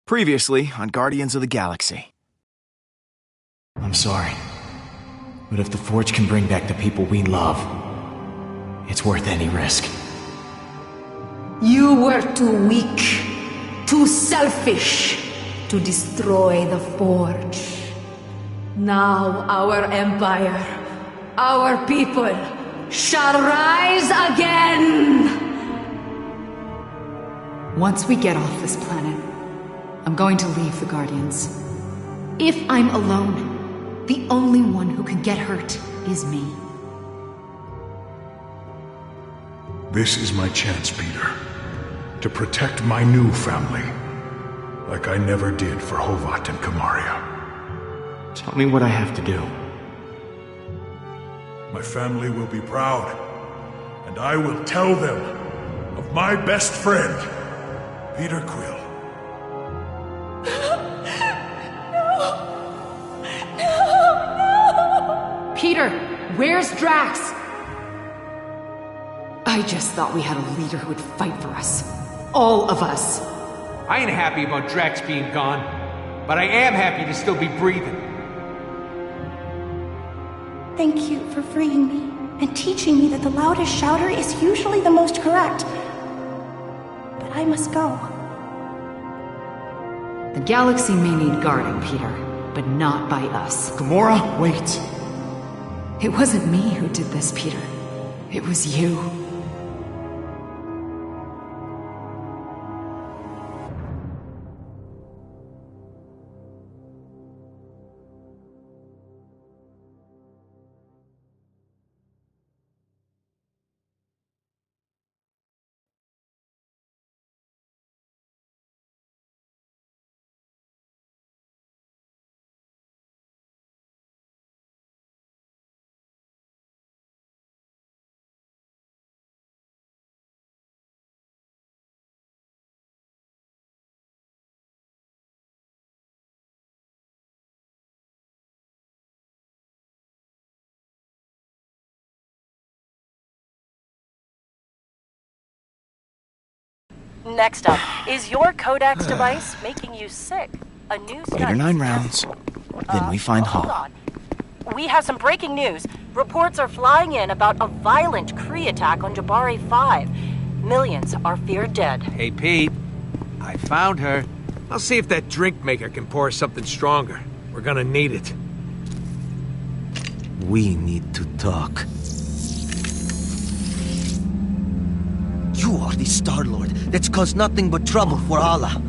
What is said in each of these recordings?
Previously on Guardians of the Galaxy. I'm sorry, but if the Forge can bring back the people we love, it's worth any risk. You were too weak, too selfish to destroy the Forge. Now our empire, our people, shall rise again! Once we get off this planet, I'm going to leave the Guardians. If I'm alone, the only one who can get hurt is me. This is my chance, Peter. To protect my new family. Like I never did for Hovat and Kamaria. Tell me what I have to do. My family will be proud. And I will tell them of my best friend, Peter Quill. Peter, where's Drax? I just thought we had a leader who would fight for us. All of us. I ain't happy about Drax being gone, but I am happy to still be breathing. Thank you for freeing me and teaching me that the loudest shouter is usually the most correct. But I must go. The galaxy may need guarding, Peter, but not by us. Gamora, wait. It wasn't me who did this, Peter. It was you. Next up, is your Codex device making you sick? A new study... 8 or 9 rounds, then we find hold Hala. on. We have some breaking news. Reports are flying in about a violent Kree attack on Jabari 5. Millions are feared dead. Hey, Pete. I found her. I'll see if that drink maker can pour something stronger. We're gonna need it. We need to talk. You are the Star-Lord that's caused nothing but trouble for Allah.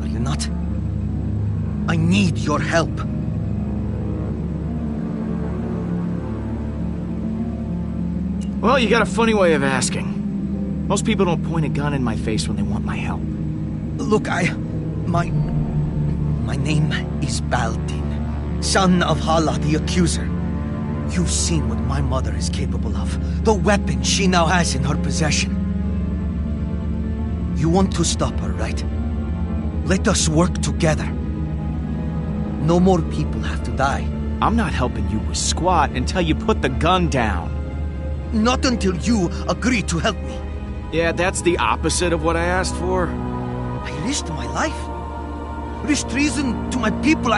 Are you not? I need your help. Well, you got a funny way of asking. Most people don't point a gun in my face when they want my help. Look, My name is Baldin, son of Hala the Accuser. You've seen what my mother is capable of, the weapon she now has in her possession. You want to stop her, right? Let us work together. No more people have to die. I'm not helping you with squat until you put the gun down. Not until you agree to help me. Yeah, that's the opposite of what I asked for. I risked my life. Risked treason to my people,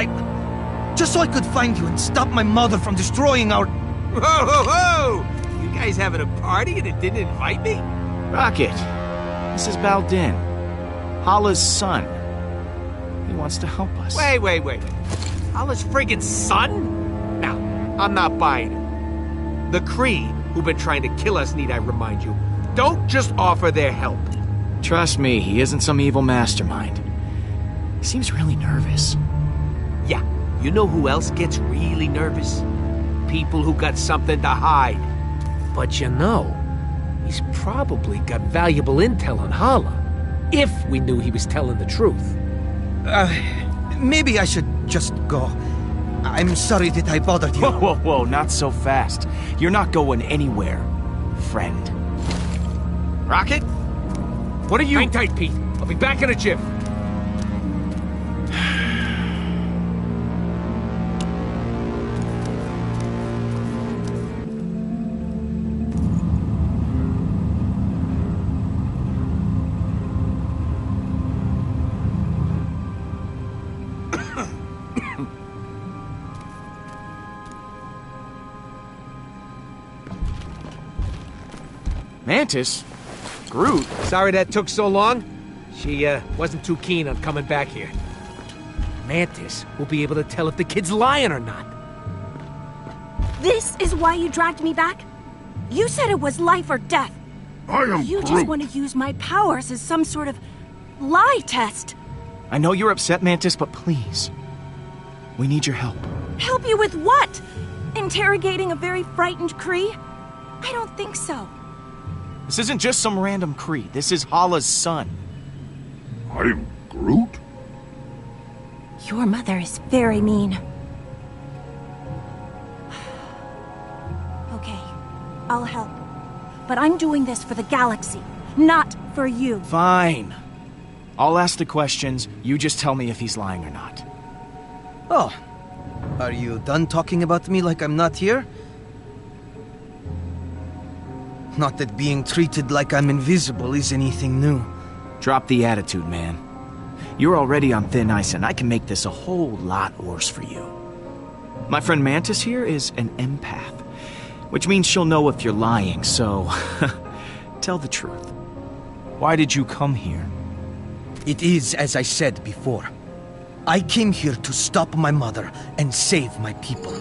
just so I could find you and stop my mother from destroying our... Whoa, whoa, whoa! You guys having a party and it didn't invite me? Rocket, this is Baldin, Hala's son. He wants to help us. Wait. Hala's friggin' son? Now, I'm not buying it. The Kree, who've been trying to kill us, need I remind you, don't just offer their help. Trust me, he isn't some evil mastermind. He seems really nervous. Yeah, you know who else gets really nervous? People who got something to hide. But you know, he's probably got valuable intel on Hala. If we knew he was telling the truth. Maybe I should just go. I'm sorry that I bothered you. Whoa, not so fast. You're not going anywhere, friend. Rocket? What are you... Hang tight, Pete. I'll be back in a jiff. Mantis? Groot? Sorry that took so long. She wasn't too keen on coming back here. Mantis will be able to tell if the kid's lying or not. This is why you dragged me back? You said it was life or death. I am You Groot. just want to use my powers as some sort of lie test. I know you're upset, Mantis, but please. We need your help. Help you with what? Interrogating a very frightened Kree? I don't think so. This isn't just some random Kree. This is Hala's son. I'm Groot? Your mother is very mean. Okay, I'll help. But I'm doing this for the galaxy, not for you. Fine. I'll ask the questions. You just tell me if he's lying or not. Oh, are you done talking about me like I'm not here? Not that being treated like I'm invisible is anything new. Drop the attitude, man. You're already on thin ice, and I can make this a whole lot worse for you. My friend Mantis here is an empath, which means she'll know if you're lying, so tell the truth. Why did you come here? It is as I said before. I came here to stop my mother and save my people.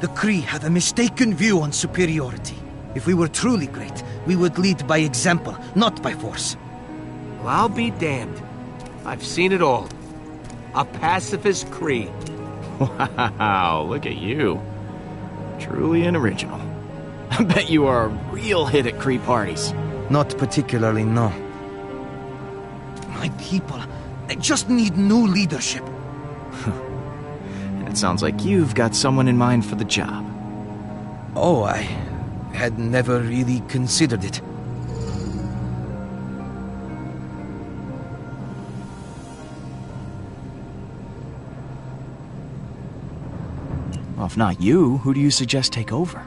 The Kree have a mistaken view on superiority. If we were truly great, we would lead by example, not by force. Well, I'll be damned. I've seen it all. A pacifist Kree. Wow, look at you. Truly an original. I bet you are a real hit at Kree parties. Not particularly, no. My people, they just need new leadership. And it sounds like you've got someone in mind for the job. Oh, I had never really considered it. Well, if not you, who do you suggest take over?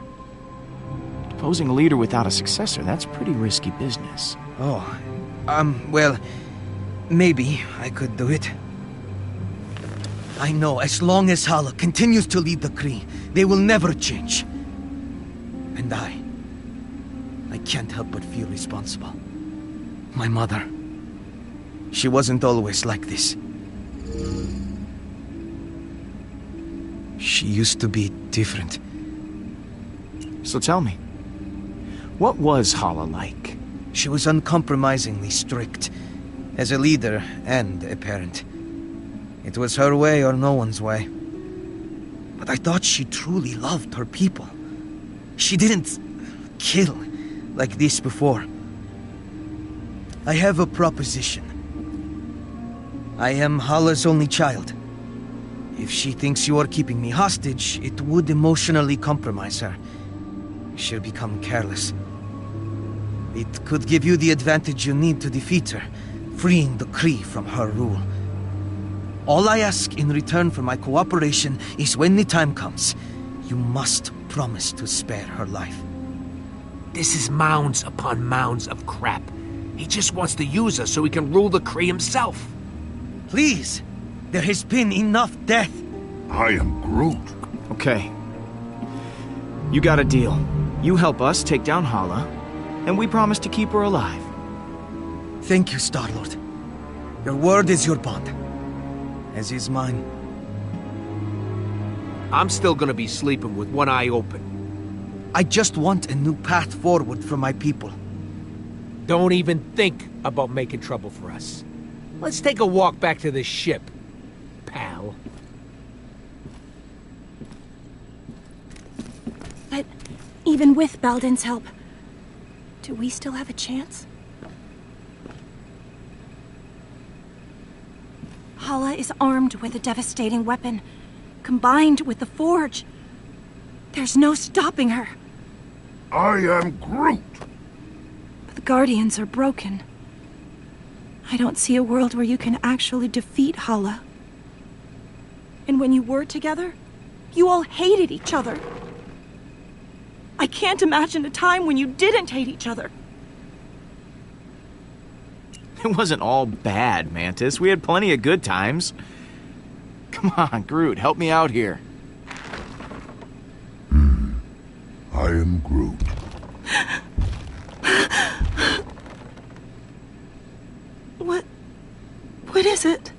Deposing a leader without a successor, that's pretty risky business. Oh, well, maybe I could do it. I know as long as Hala continues to lead the Kree, they will never change. And I can't help but feel responsible. My mother, she wasn't always like this. She used to be different. So tell me, what was Hala like? She was uncompromisingly strict, as a leader and a parent. It was her way or no one's way. But I thought she truly loved her people. She didn't kill like this before. I have a proposition. I am Hala's only child. If she thinks you are keeping me hostage, it would emotionally compromise her. She'll become careless. It could give you the advantage you need to defeat her, freeing the Kree from her rule. All I ask in return for my cooperation is when the time comes, you must promise to spare her life. This is mounds upon mounds of crap. He just wants to use us so he can rule the Kree himself. Please! There has been enough death! I am Groot. Okay. You got a deal. You help us take down Hala, and we promise to keep her alive. Thank you, Star-Lord. Your word is your bond. As is mine. I'm still gonna be sleeping with one eye open. I just want a new path forward for my people. Don't even think about making trouble for us. Let's take a walk back to the ship, pal. But even with Baldin's help, do we still have a chance? Hala is armed with a devastating weapon, combined with the Forge. There's no stopping her. I am Groot. But the Guardians are broken. I don't see a world where you can actually defeat Hala. And when you were together, you all hated each other. I can't imagine a time when you didn't hate each other. It wasn't all bad, Mantis. We had plenty of good times. Come on, Groot, help me out here. I am Groot. is it?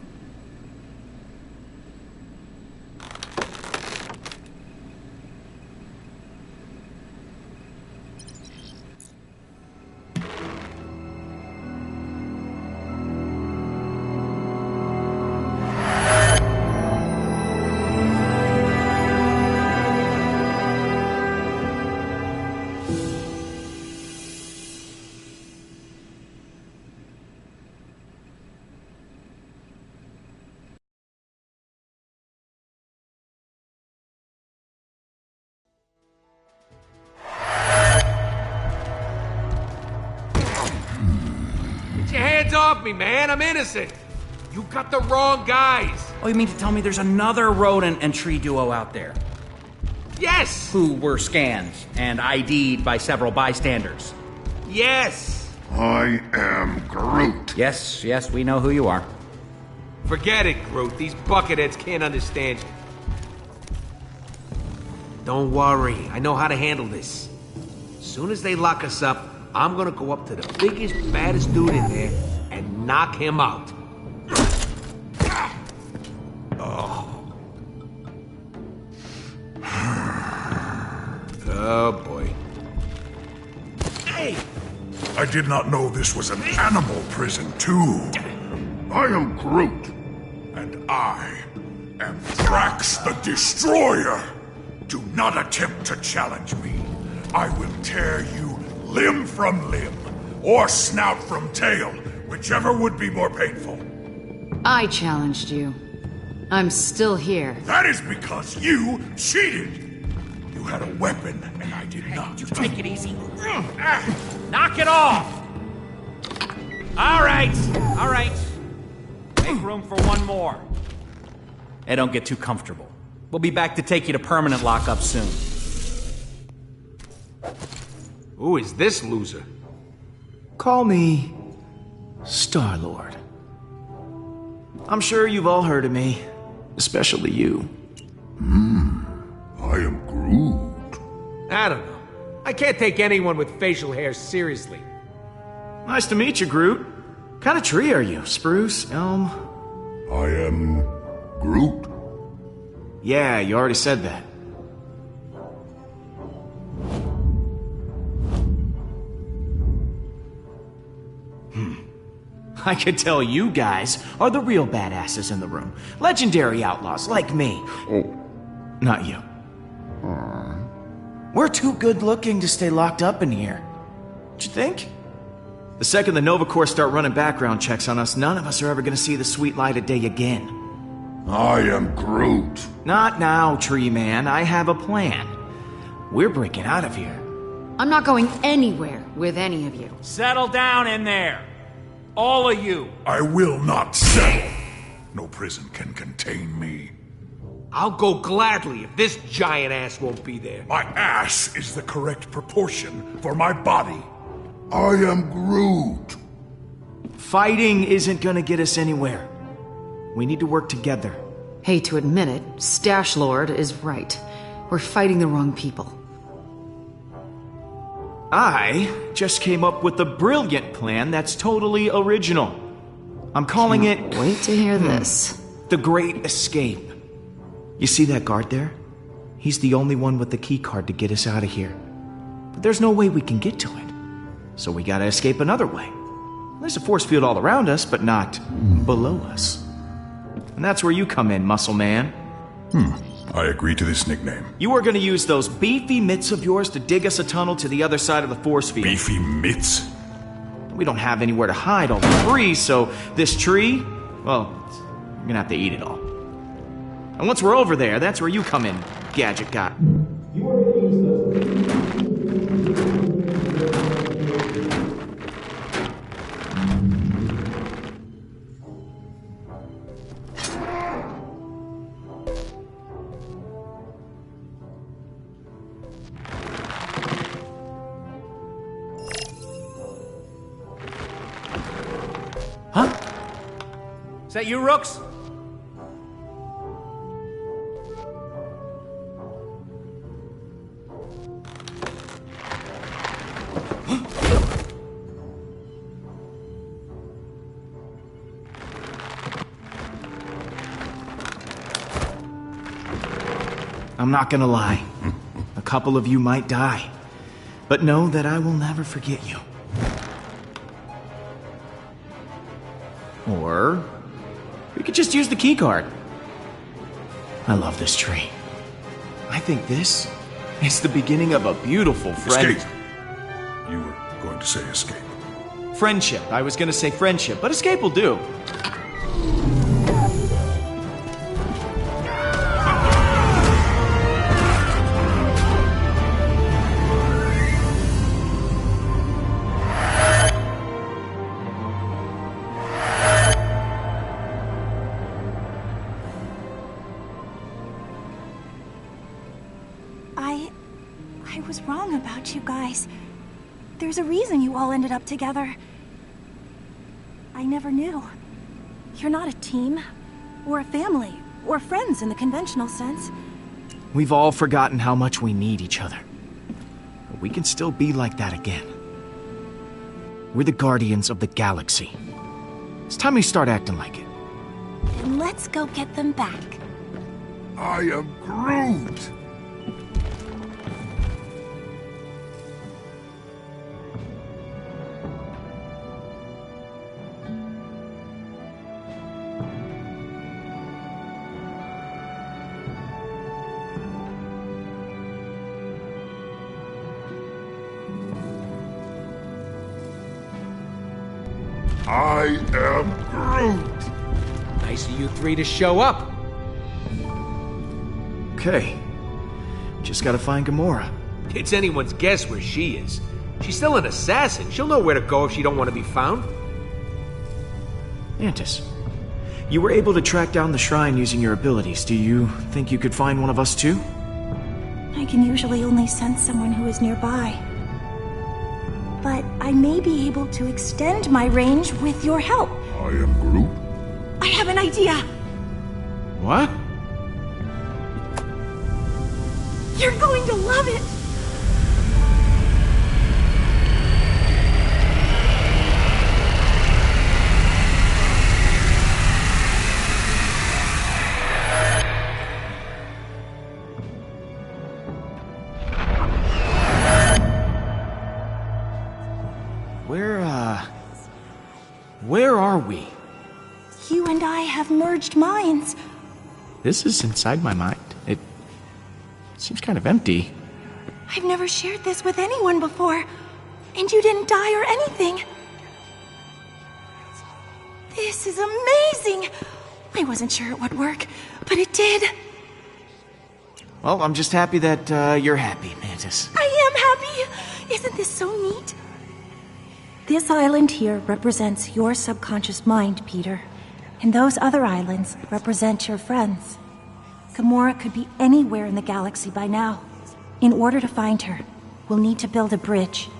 Get your hands off me, man. I'm innocent. You got the wrong guys. Oh, you mean to tell me there's another rodent and tree duo out there? Yes! Who were scanned and ID'd by several bystanders? Yes! I am Groot. Yes, we know who you are. Forget it, Groot. These bucketheads can't understand you. Don't worry. I know how to handle this. As soon as they lock us up, I'm gonna go up to the biggest, baddest dude in there and knock him out. Oh, boy. Hey! I did not know this was an animal prison, too. I am Groot. And I am Drax the Destroyer. Do not attempt to challenge me. I will tear you limb from limb, or snout from tail, whichever would be more painful. I challenged you. I'm still here. That is because you cheated. You had a weapon, and I did not. You take it easy. Knock it off! All right. Make room for one more. Hey, don't get too comfortable. We'll be back to take you to permanent lockup soon. Who is this loser? Call me Star-Lord. I'm sure you've all heard of me, especially you. I am Groot. I don't know. I can't take anyone with facial hair seriously. Nice to meet you, Groot. What kind of tree are you? Spruce? Elm? I am Groot. Yeah, you already said that. I could tell you guys are the real badasses in the room. Legendary outlaws like me. Oh. Not you. We're too good looking to stay locked up in here. Don't you think? The second the Nova Corps start running background checks on us, none of us are ever gonna see the sweet light of day again. I am Groot. Not now, Tree Man. I have a plan. We're breaking out of here. I'm not going anywhere with any of you. Settle down in there. All of you. I will not settle. No prison can contain me. I'll go gladly if this giant ass won't be there. My ass is the correct proportion for my body. I am Groot. Fighting isn't gonna get us anywhere. We need to work together. Hate to admit it, Stash Lord is right. We're fighting the wrong people. I just came up with a brilliant plan that's totally original. I'm calling it... Wait to hear this. The Great Escape. You see that guard there? He's the only one with the key card to get us out of here. But there's no way we can get to it. So we gotta escape another way. There's a force field all around us, but not below us. And that's where you come in, Muscle Man. I agree to this nickname. You are gonna use those beefy mitts of yours to dig us a tunnel to the other side of the force field. Beefy mitts? We don't have anywhere to hide all the free, so this tree, well, you're gonna have to eat it all. And once we're over there, that's where you come in, Gadget Guy. Huh? Is that you, Rooks? I'm not gonna lie. A couple of you might die. But know that I will never forget you. Or we could just use the keycard. I love this tree. I think this is the beginning of a beautiful friend... Escape. You were going to say escape. Friendship. I was gonna say friendship, but escape will do. I was wrong about you guys. There's a reason you all ended up together. I never knew. You're not a team, or a family, or friends in the conventional sense. We've all forgotten how much we need each other. But we can still be like that again. We're the guardians of the galaxy. It's time we start acting like it. Then let's go get them back. I am Groot! I am Groot! Nice of you three to show up. Okay. Just gotta find Gamora. It's anyone's guess where she is. She's still an assassin. She'll know where to go if she don't want to be found. Mantis, you were able to track down the shrine using your abilities. Do you think you could find one of us too? I can usually only sense someone who is nearby. But I may be able to extend my range with your help. I am Groot? I have an idea! What? You're going to love it! Where are we? You and I have merged minds. This is inside my mind. It seems kind of empty. I've never shared this with anyone before, and you didn't die or anything. This is amazing! I wasn't sure it would work, but it did. Well, I'm just happy that you're happy, Mantis. I am happy! Isn't this so neat? This island here represents your subconscious mind, Peter. And those other islands represent your friends. Gamora could be anywhere in the galaxy by now. In order to find her, we'll need to build a bridge.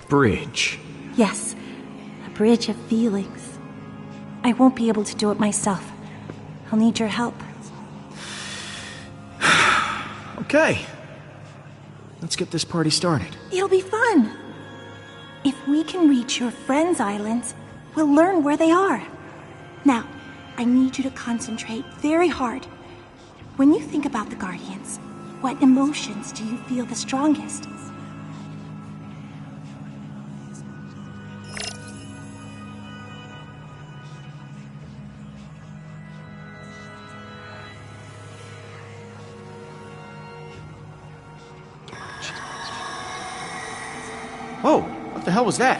Bridge? Yes, a bridge of feelings. I won't be able to do it myself. I'll need your help. Okay. Let's get this party started. It'll be fun. If we can reach your friends' islands, we'll learn where they are. Now, I need you to concentrate very hard. When you think about the Guardians, what emotions do you feel the strongest? Whoa, what the hell was that?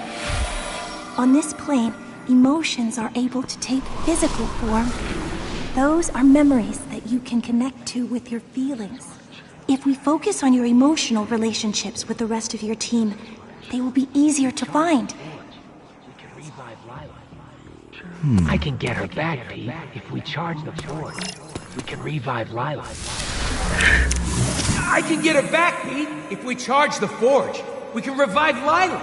On this plane, emotions are able to take physical form. Those are memories that you can connect to with your feelings. If we focus on your emotional relationships with the rest of your team, they will be easier to find. I can get her back, Pete, if we charge the forge. We can revive Lila. I can get her back, Pete, if we charge the forge. We can revive Lila.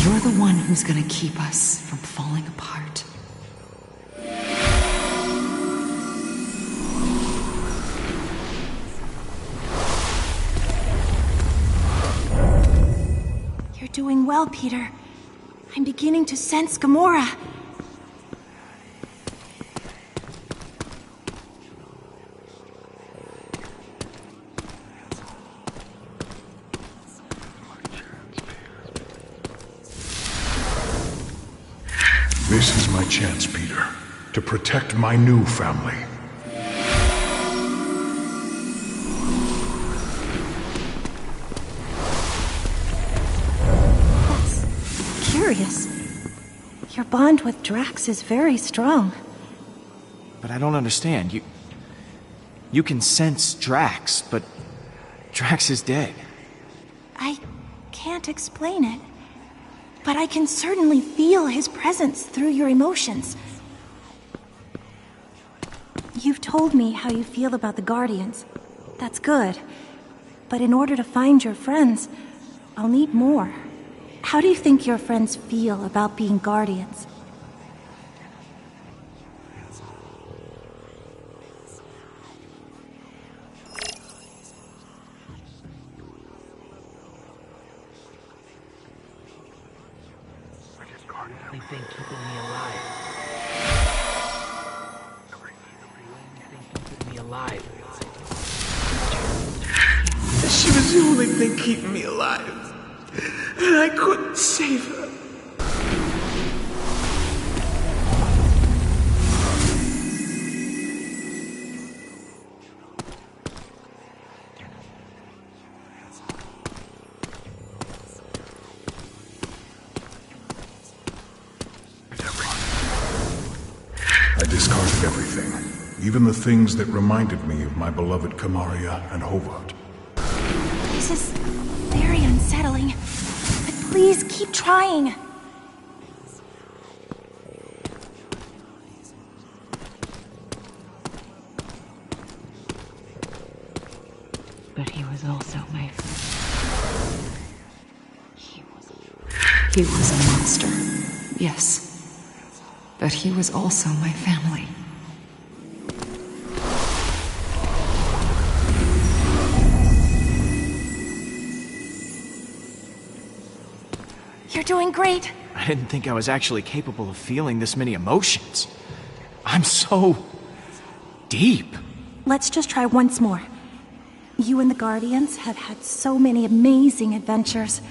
You're the one who's gonna keep us from falling apart. doing well, Peter. I'm beginning to sense Gamora. This is my chance, Peter, to protect my new family. That's curious. Your bond with Drax is very strong. But I don't understand. You can sense Drax, but Drax is dead. I can't explain it, but I can certainly feel his presence through your emotions. You've told me how you feel about the Guardians. That's good. But in order to find your friends, I'll need more. How do you think your friends feel about being Guardians? Only thing keeping me alive. Keeping me alive. She was the only thing keeping me alive. And I couldn't save her. I discarded everything, even the things that reminded me of my beloved Kamaria and Hobart. This is very unsettling, but please keep trying. But he was also my friend. He was a monster, yes. But he was also my family. You're doing great. I didn't think I was actually capable of feeling this many emotions. I'm so deep. Let's just try once more. You and the Guardians have had so many amazing adventures.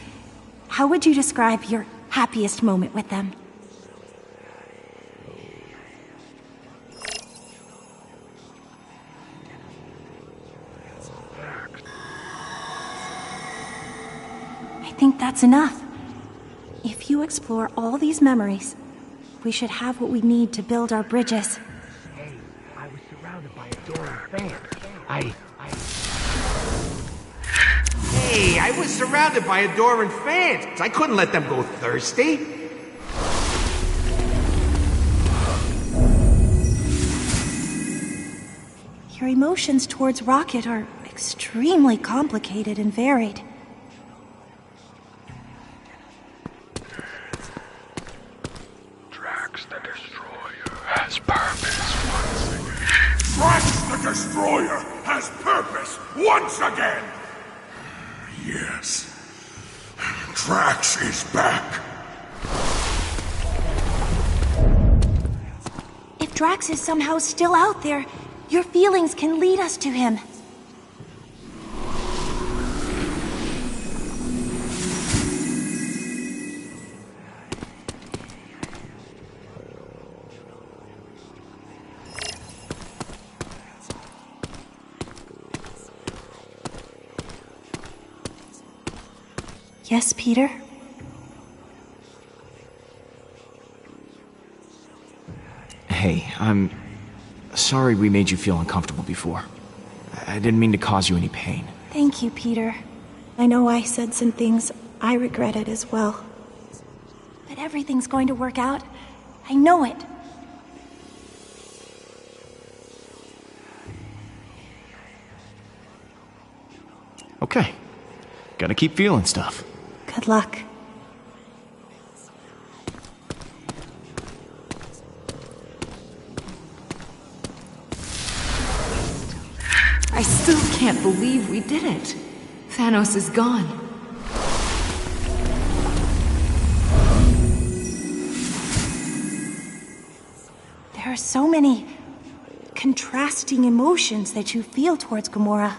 How would you describe your happiest moment with them? I think that's enough. If you explore all these memories, we should have what we need to build our bridges. Hey, I was surrounded by adoring fans. Hey, I was surrounded by adoring fans. I couldn't let them go thirsty. Your emotions towards Rocket are extremely complicated and varied. Drax the Destroyer has purpose once again. Drax the Destroyer has purpose once again! Yes. Drax is back. If Drax is somehow still out there, your feelings can lead us to him. Yes, Peter? Hey, I'm sorry we made you feel uncomfortable before. I didn't mean to cause you any pain. Thank you, Peter. I know I said some things I regretted as well. But everything's going to work out. I know it. Okay. Gotta keep feeling stuff. Good luck. I still can't believe we did it. Thanos is gone. are so many contrasting emotions that you feel towards Gamora.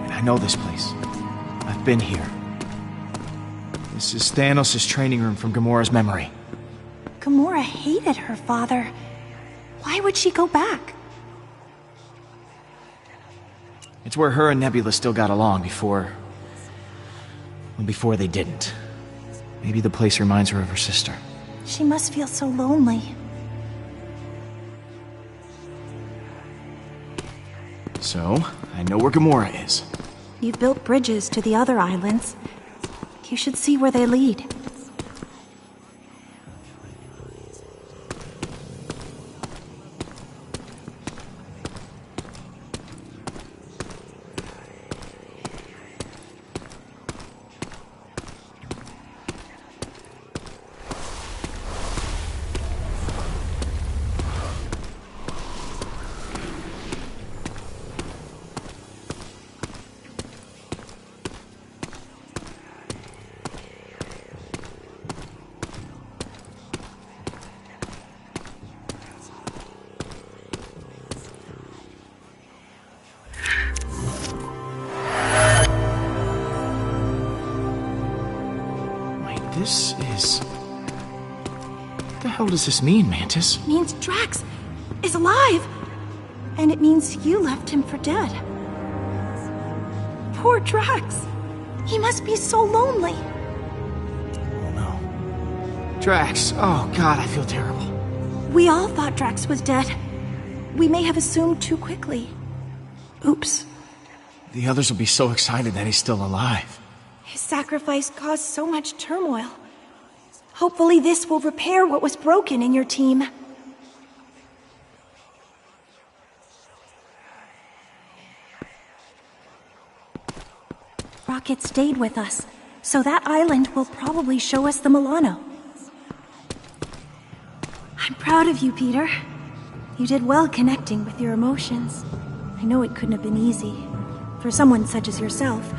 I know this place. I've been here. This is Thanos' training room from Gamora's memory. Gamora hated her father. Why would she go back? It's where her and Nebula still got along before... well, before they didn't. Maybe the place reminds her of her sister. She must feel so lonely. So, I know where Gamora is. You've built bridges to the other islands. You should see where they lead. This is... what the hell does this mean, Mantis? It means Drax is alive! And it means you left him for dead. Poor Drax. He must be so lonely. Oh no. Drax, oh god, I feel terrible. We all thought Drax was dead. We may have assumed too quickly. Oops. The others will be so excited that he's still alive. His sacrifice caused so much turmoil. Hopefully this will repair what was broken in your team. Rocket stayed with us, so that island will probably show us the Milano. I'm proud of you, Peter. You did well connecting with your emotions. I know it couldn't have been easy, for someone such as yourself.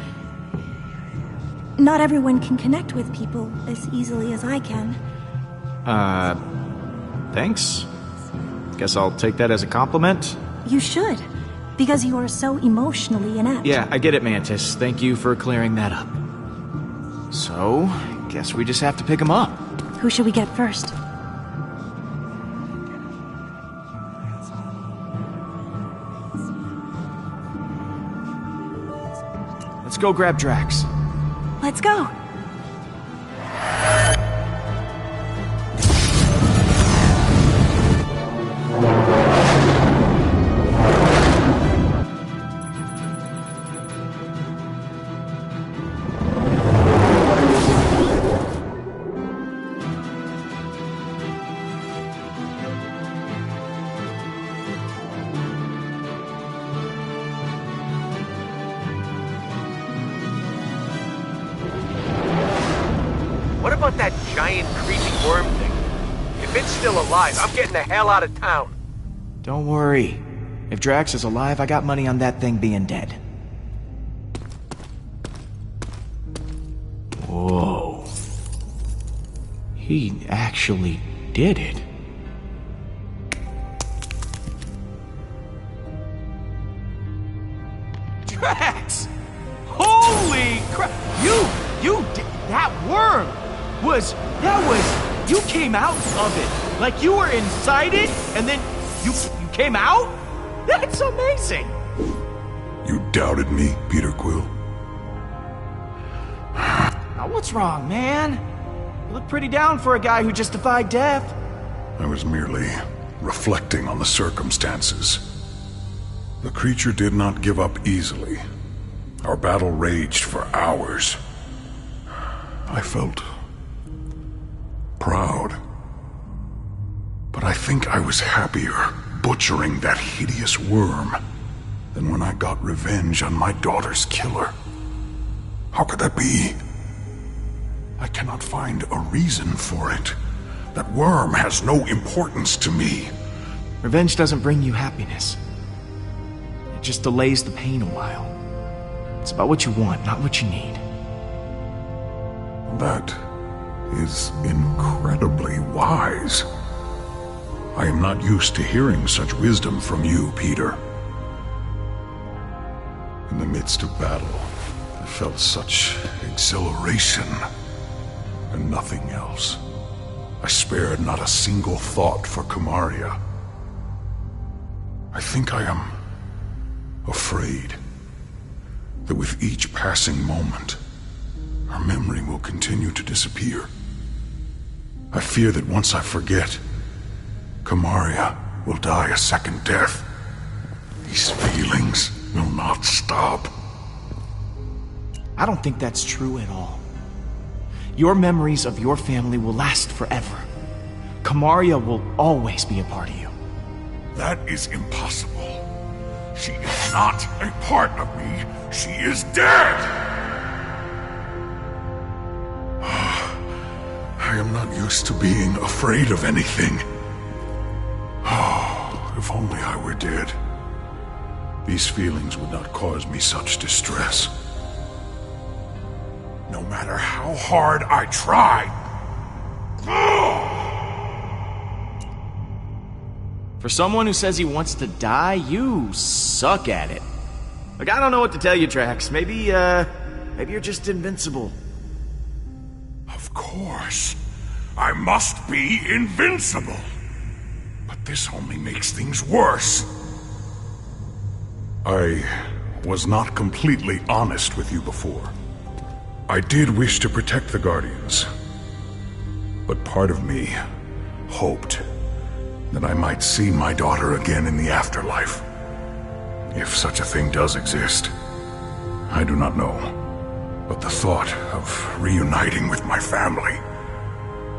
Not everyone can connect with people as easily as I can. Thanks. Guess I'll take that as a compliment. You should, because you are so emotionally inept. Yeah, I get it, Mantis. Thank you for clearing that up. So, guess we just have to pick him up. Who should we get first? Let's go grab Drax. Let's go. What about that giant creepy worm thing? If it's still alive, I'm getting the hell out of town. Don't worry. If Drax is alive, I got money on that thing being dead. Whoa. He actually did it. Drax! Holy crap! You did that worm! You came out of it. Like you were inside it, and then you came out? That's amazing! You doubted me, Peter Quill? Now what's wrong, man? You look pretty down for a guy who just defied death. I was merely reflecting on the circumstances. The creature did not give up easily. Our battle raged for hours. I felt proud. But I think I was happier butchering that hideous worm than when I got revenge on my daughter's killer. How could that be? I cannot find a reason for it. That worm has no importance to me. Revenge doesn't bring you happiness. It just delays the pain a while. It's about what you want, not what you need. That is incredibly wise. I am not used to hearing such wisdom from you, Peter. In the midst of battle, I felt such exhilaration and nothing else. I spared not a single thought for Kamaria. I think I am afraid that with each passing moment, her memory will continue to disappear. I fear that once I forget, Kamaria will die a second death. These feelings will not stop. I don't think that's true at all. Your memories of your family will last forever. Kamaria will always be a part of you. That is impossible. She is not a part of me. She is dead! I am not used to being afraid of anything. Oh, if only I were dead. These feelings would not cause me such distress. No matter how hard I try. For someone who says he wants to die, you suck at it. Like, I don't know what to tell you, Drax. Maybe you're just invincible. Of course. I must be invincible. But this only makes things worse. I was not completely honest with you before. I did wish to protect the Guardians. But part of me hoped that I might see my daughter again in the afterlife. If such a thing does exist. I do not know. But the thought of reuniting with my family...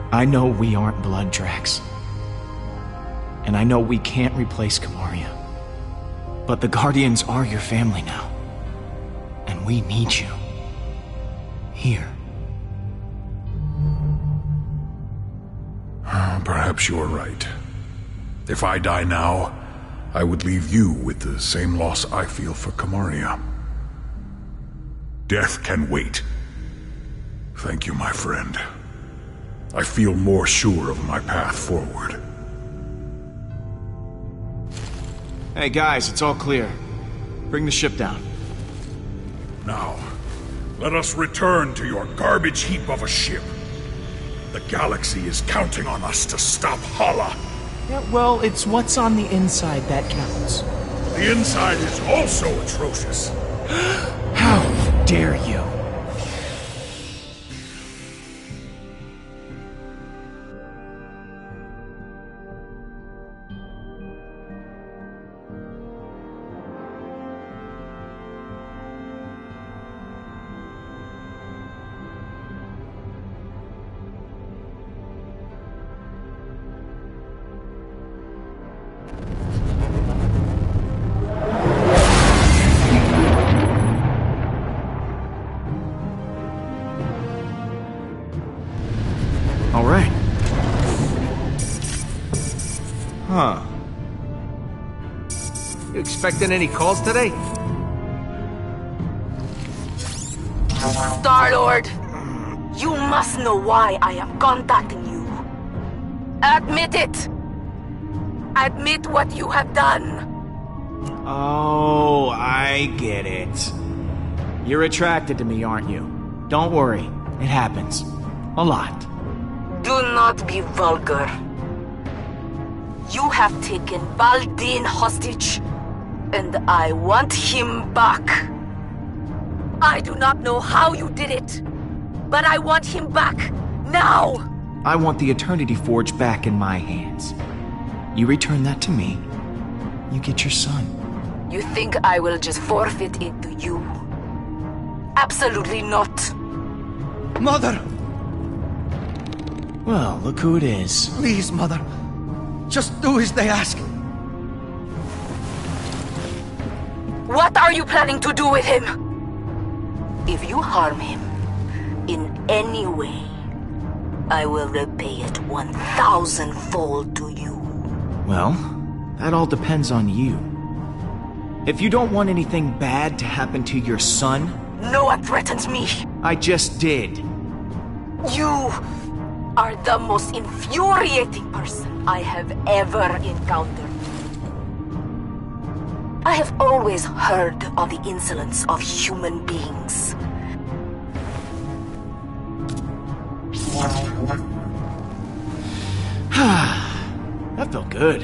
I know we aren't blood, Drax. And I know we can't replace Kamaria. But the Guardians are your family now. And we need you. Here. Perhaps you are right. If I die now, I would leave you with the same loss I feel for Kamaria. Death can wait. Thank you, my friend. I feel more sure of my path forward. Hey guys, it's all clear. Bring the ship down. Now, let us return to your garbage heap of a ship. The galaxy is counting on us to stop Hala. Yeah, well, it's what's on the inside that counts. The inside is also atrocious. How dare you? All right. Huh. You expecting any calls today? Star-Lord, you must know why I am contacting you. Admit it! Admit what you have done. Oh, I get it. You're attracted to me, aren't you? Don't worry. It happens. A lot. Do not be vulgar. You have taken Baldin hostage, and I want him back. I do not know how you did it, but I want him back, now! I want the Eternity Forge back in my hands. You return that to me, you get your son. You think I will just forfeit it to you? Absolutely not. Mother! Well, look who it is. Please, Mother. Just do as they ask. What are you planning to do with him? If you harm him in any way, I will repay it 1,000-fold to you. Well, that all depends on you. If you don't want anything bad to happen to your son... No one threatens me. I just did. You are the most infuriating person I have ever encountered. I have always heard of the insolence of human beings. That felt good.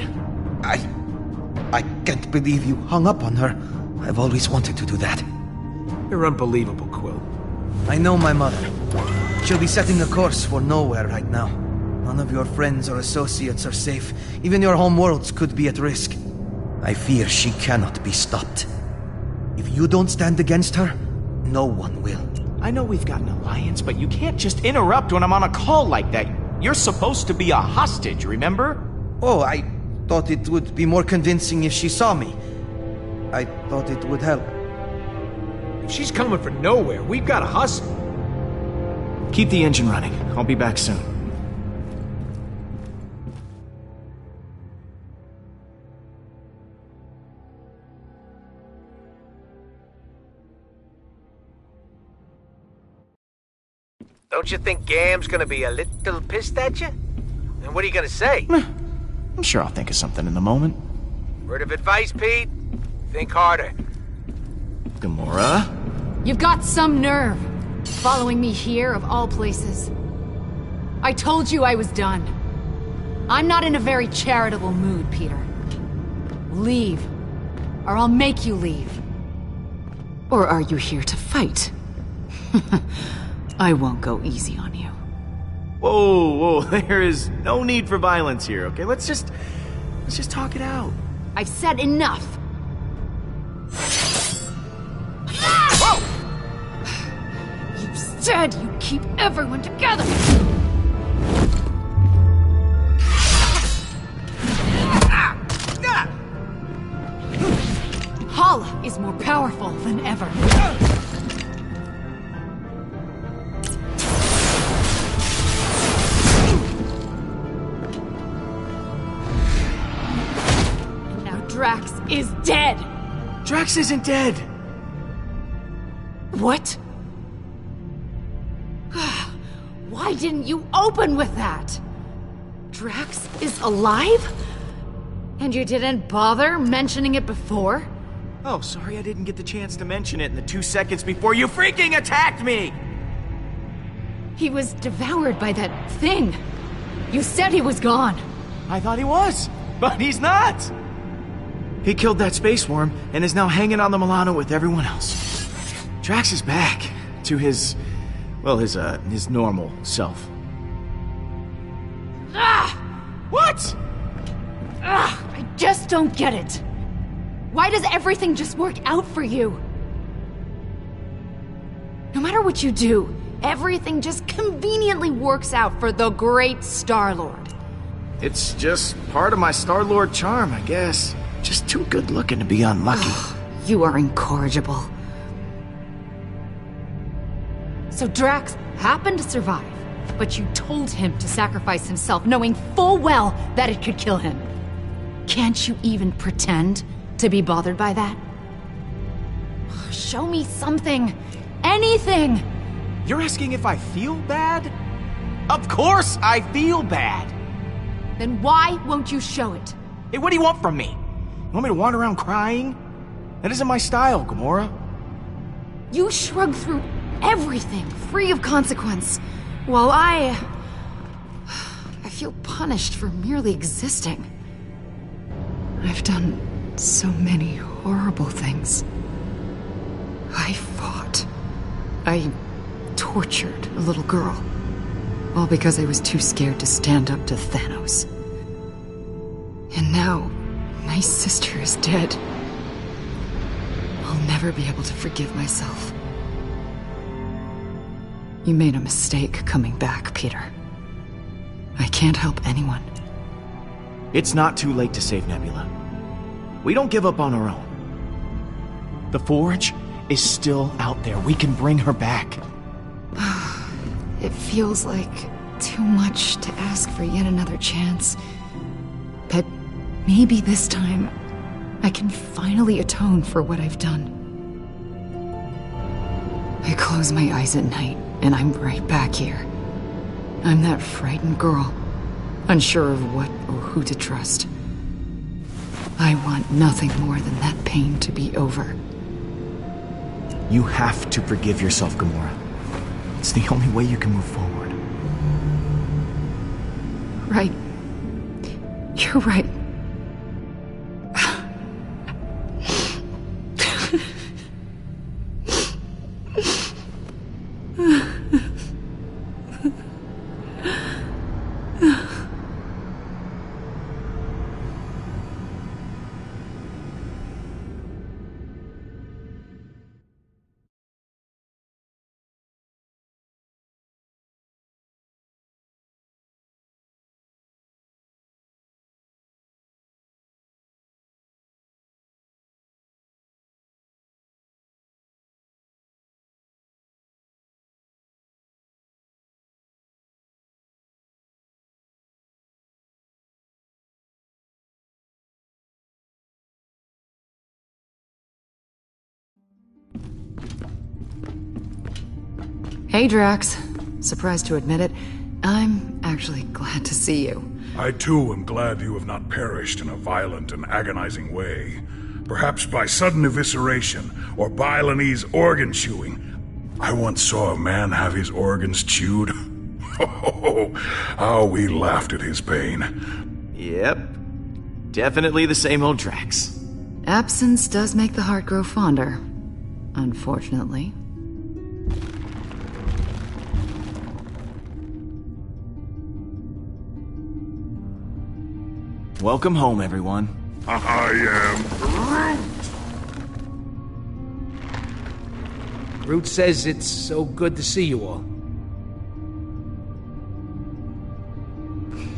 I can't believe you hung up on her. I've always wanted to do that. You're unbelievable, Quill. I know my mother. She'll be setting a course for nowhere right now. None of your friends or associates are safe. Even your home worlds could be at risk. I fear she cannot be stopped. If you don't stand against her, no one will. I know we've got an alliance, but you can't just interrupt when I'm on a call like that. You're supposed to be a hostage, remember? Oh, I thought it would be more convincing if she saw me. I thought it would help. If she's coming from nowhere, we've got to hustle. Keep the engine running. I'll be back soon. Don't you think Gam's gonna be a little pissed at you? And what are you gonna say? I'm sure I'll think of something in the moment. Word of advice, Pete? Think harder. Gamora? You've got some nerve. Following me here, of all places. I told you I was done. I'm not in a very charitable mood, Peter. Leave. Or I'll make you leave. Or are you here to fight? I won't go easy on you. Whoa, there is no need for violence here, okay? Let's just talk it out. I've said enough. Whoa! You said you keep everyone together! Hala is more powerful than ever. And now Drax is dead! Drax isn't dead! What? Why didn't you open with that? Drax is alive? And you didn't bother mentioning it before? Oh, sorry I didn't get the chance to mention it in the 2 seconds before you freaking attacked me! He was devoured by that thing. You said he was gone. I thought he was, but he's not! He killed that space worm and is now hanging on the Milano with everyone else. Drax is back to his normal self. Ah! What? I just don't get it. Why does everything just work out for you? No matter what you do, everything just conveniently works out for the great Star-Lord. It's just part of my Star-Lord charm, I guess. Just too good looking to be unlucky. You are incorrigible. So Drax happened to survive, but you told him to sacrifice himself, knowing full well that it could kill him. Can't you even pretend to be bothered by that? Show me something. Anything! You're asking if I feel bad? Of course I feel bad! Then why won't you show it? Hey, what do you want from me? You want me to wander around crying? That isn't my style, Gamora. You shrug through everything, free of consequence, while I feel punished for merely existing. I've done so many horrible things. I fought. I tortured a little girl. All because I was too scared to stand up to Thanos. And now, my sister is dead. I'll never be able to forgive myself. You made a mistake coming back, Peter. I can't help anyone. It's not too late to save Nebula. We don't give up on our own. The Forge is still out there. We can bring her back. It feels like too much to ask for yet another chance. But maybe this time, I can finally atone for what I've done. I close my eyes at night, and I'm right back here. I'm that frightened girl, unsure of what or who to trust. I want nothing more than that pain to be over. You have to forgive yourself, Gamora. It's the only way you can move forward. Right. You're right. Hey, Drax. Surprised to admit it, I'm actually glad to see you. I too am glad you have not perished in a violent and agonizing way. Perhaps by sudden evisceration, or Balinese organ chewing. I once saw a man have his organs chewed. Oh, how we laughed at his pain. Yep. Definitely the same old Drax. Absence does make the heart grow fonder. Unfortunately. Welcome home, everyone. I am Groot. Groot says it's so good to see you all.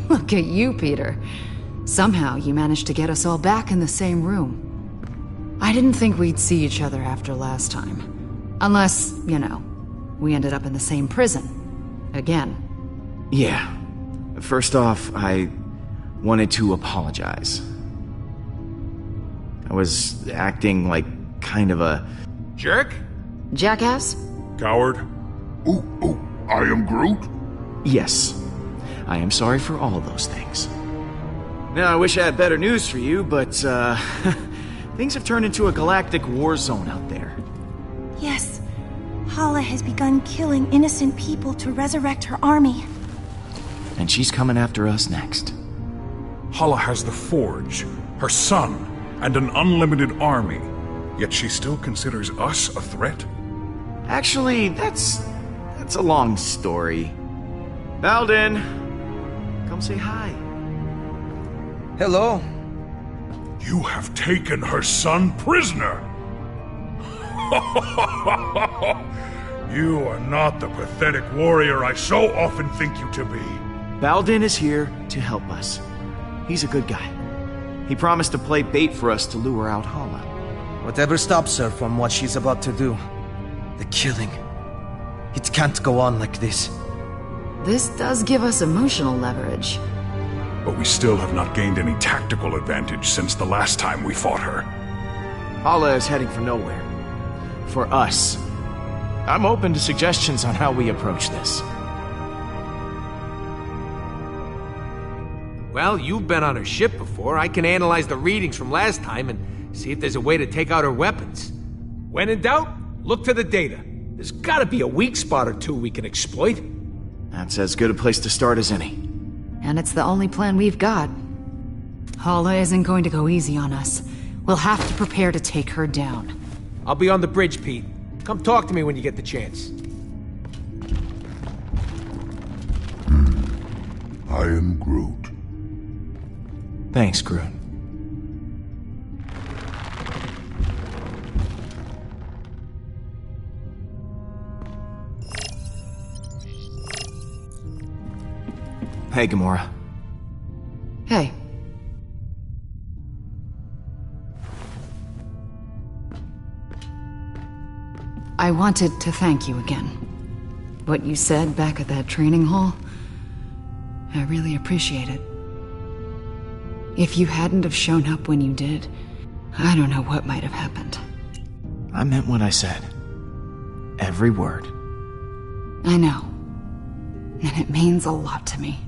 Look at you, Peter. Somehow you managed to get us all back in the same room. I didn't think we'd see each other after last time. Unless, we ended up in the same prison. Again. Yeah. First off, I wanted to apologize. I was acting like kind of a Jerk? Jackass? Coward. Ooh, I am Groot? Yes. I am sorry for all of those things. Now, I wish I had better news for you, but, things have turned into a galactic war zone out there. Yes. Hala has begun killing innocent people to resurrect her army. And she's coming after us next. Hala has the Forge, her son, and an unlimited army. Yet she still considers us a threat? Actually, that's a long story. Baldin, come say hi. Hello. You have taken her son prisoner! You are not the pathetic warrior I so often think you to be. Baldin is here to help us. He's a good guy. He promised to play bait for us to lure out Hala. Whatever stops her from what she's about to do. The killing. It can't go on like this. This does give us emotional leverage. But we still have not gained any tactical advantage since the last time we fought her. Hala is heading for nowhere. For us. I'm open to suggestions on how we approach this. Well, you've been on her ship before. I can analyze the readings from last time and see if there's a way to take out her weapons. When in doubt, look to the data. There's gotta be a weak spot or two we can exploit. That's as good a place to start as any. And it's the only plan we've got. Hala isn't going to go easy on us. We'll have to prepare to take her down. I'll be on the bridge, Pete. Come talk to me when you get the chance. I am Groot. Thanks, Groot. Hey, Gamora. Hey, I wanted to thank you again. What you said back at that training hall, I really appreciate it. If you hadn't have shown up when you did, I don't know what might have happened. I meant what I said. Every word. I know. And it means a lot to me.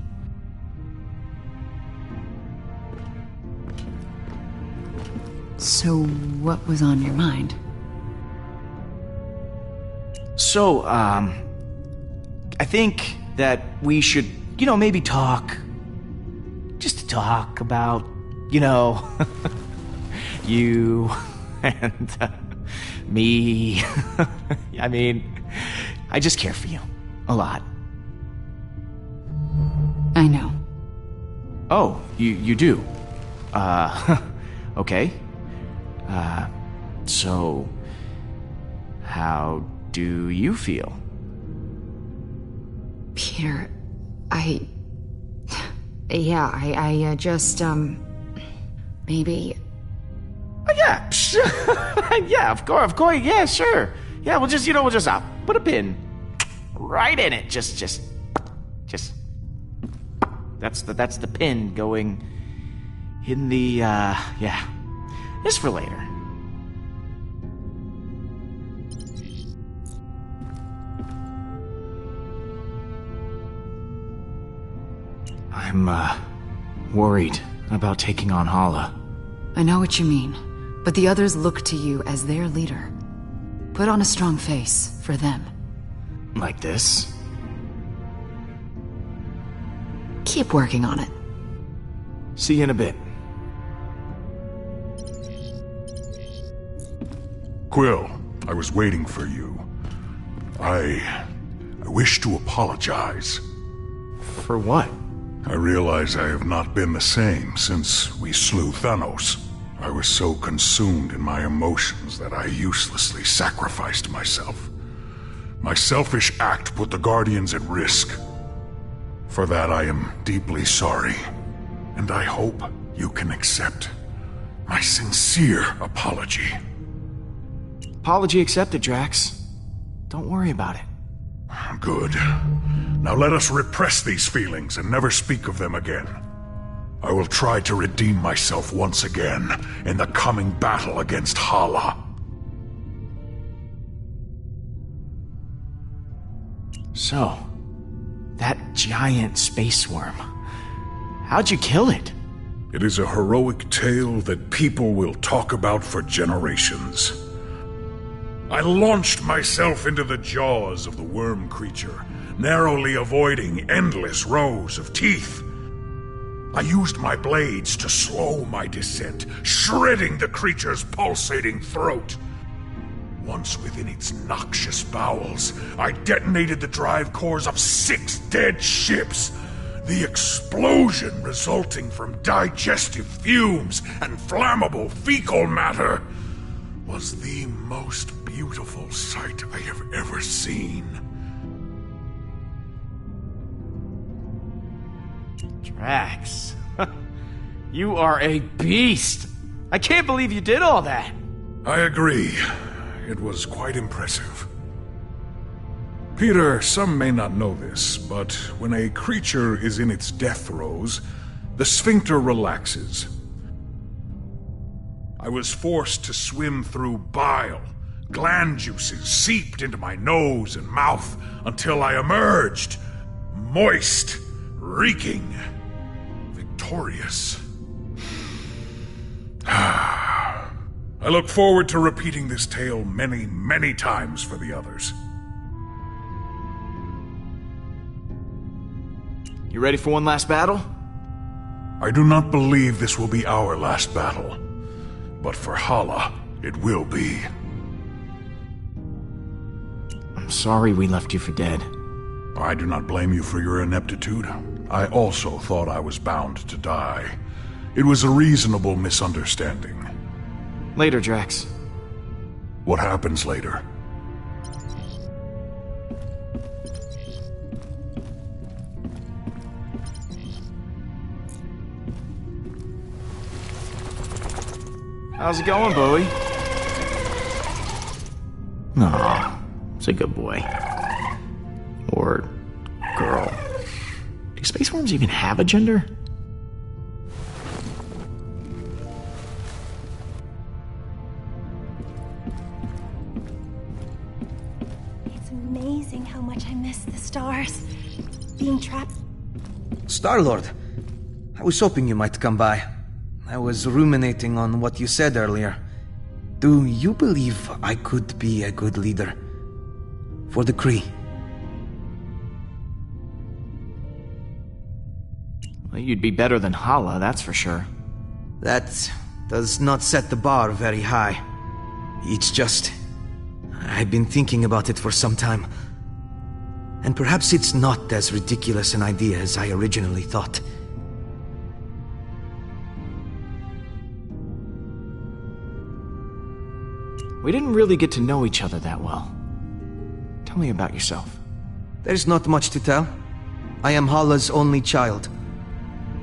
So, what was on your mind? So, I think that we should, maybe talk. Just to talk about, you and me. I mean, I just care for you. A lot. I know. Oh, you do? Okay. So, how do you feel? Peter, I just, maybe... Yeah, yeah, of course, yeah, sure. Yeah, we'll just put a pin right in it. Just. That's the pin going in the, yeah. Just for later. I'm, worried about taking on Hala. I know what you mean, but the others look to you as their leader. Put on a strong face for them. Like this? Keep working on it. See you in a bit. Quill, I was waiting for you. I wish to apologize. For what? I realize I have not been the same since we slew Thanos. I was so consumed in my emotions that I uselessly sacrificed myself. My selfish act put the Guardians at risk. For that I am deeply sorry, and I hope you can accept my sincere apology. Apology accepted, Drax. Don't worry about it. Good. Now let us repress these feelings and never speak of them again. I will try to redeem myself once again in the coming battle against Hala. So, that giant space worm. How'd you kill it? It is a heroic tale that people will talk about for generations. I launched myself into the jaws of the worm creature, narrowly avoiding endless rows of teeth. I used my blades to slow my descent, shredding the creature's pulsating throat. Once within its noxious bowels, I detonated the drive cores of 6 dead ships. The explosion resulting from digestive fumes and flammable fecal matter was the most beautiful sight I have ever seen. Drax, you are a beast. I can't believe you did all that. I agree. It was quite impressive. Peter, some may not know this, but when a creature is in its death throes, the sphincter relaxes. I was forced to swim through bile. Gland juices seeped into my nose and mouth until I emerged, moist, reeking, victorious. I look forward to repeating this tale many, many times for the others. You ready for one last battle? I do not believe this will be our last battle, but for Hala, it will be. I'm sorry we left you for dead. I do not blame you for your ineptitude. I also thought I was bound to die. It was a reasonable misunderstanding. Later, Drax. What happens later? How's it going, Bowie? Aw. a good boy. Or girl. Do space worms even have a gender? It's amazing how much I miss the stars. Being trapped. Star-Lord, I was hoping you might come by. I was ruminating on what you said earlier. Do you believe I could be a good leader? For the Kree? Well, you'd be better than Hala, that's for sure. That does not set the bar very high. It's just... I've been thinking about it for some time. And perhaps it's not as ridiculous an idea as I originally thought. We didn't really get to know each other that well. Tell me about yourself. There's not much to tell. I am Hala's only child.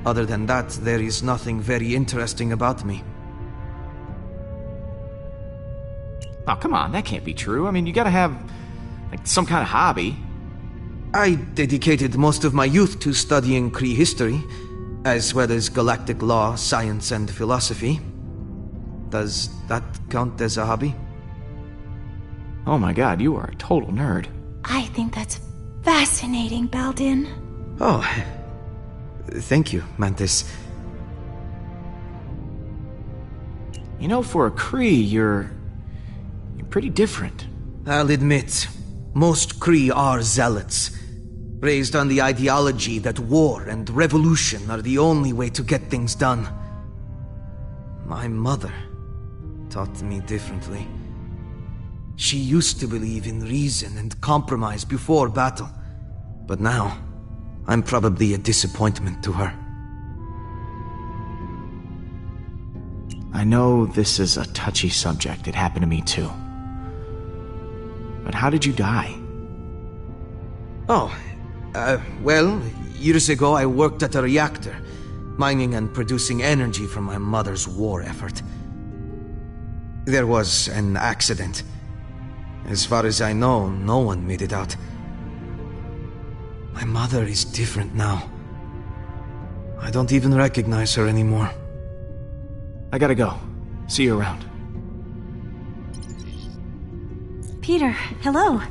Other than that, there is nothing very interesting about me. Oh, come on, that can't be true. I mean, you gotta have, like, some kind of hobby. I dedicated most of my youth to studying Kree history, as well as galactic law, science, and philosophy. Does that count as a hobby? Oh my god, you are a total nerd. I think that's fascinating, Baldin. Oh, thank you, Mantis. You know, for a Kree, you're pretty different. I'll admit, most Kree are zealots, raised on the ideology that war and revolution are the only way to get things done. My mother taught me differently. She used to believe in reason and compromise before battle, but now, I'm probably a disappointment to her. I know this is a touchy subject. It happened to me too. But how did you die? Oh, well, years ago I worked at a reactor, mining and producing energy from my mother's war effort. There was an accident. As far as I know, no one made it out. My mother is different now. I don't even recognize her anymore. I gotta go. See you around. Peter, hello.